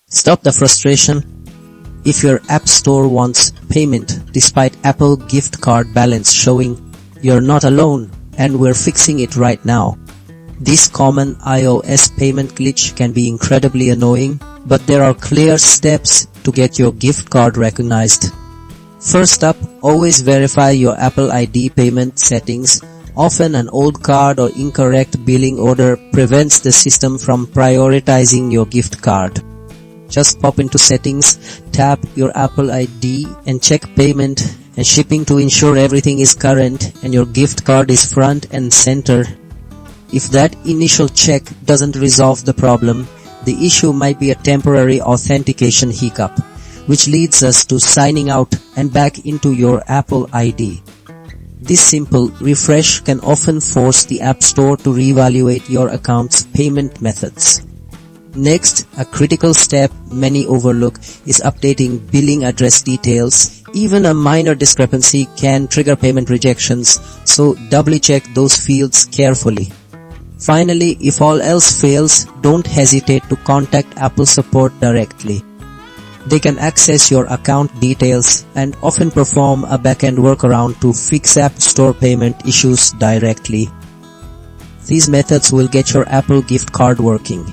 Stop the frustration. If your App Store wants payment despite Apple gift card balance showing, you're not alone, and we're fixing it right now. This common iOS payment glitch can be incredibly annoying, but there are clear steps to get your gift card recognized. First up, always verify your Apple ID payment settings. Often an old card or incorrect billing order prevents the system from prioritizing your gift card. Just pop into Settings, tap your Apple ID and check Payment and Shipping to ensure everything is current and your gift card is front and center. If that initial check doesn't resolve the problem, the issue might be a temporary authentication hiccup, which leads us to signing out and back into your Apple ID. This simple refresh can often force the App Store to reevaluate your account's payment methods. Next, a critical step many overlook is updating billing address details. Even a minor discrepancy can trigger payment rejections, so doubly check those fields carefully. Finally, if all else fails, don't hesitate to contact Apple support directly. They can access your account details and often perform a back-end workaround to fix App Store payment issues directly. These methods will get your Apple gift card working.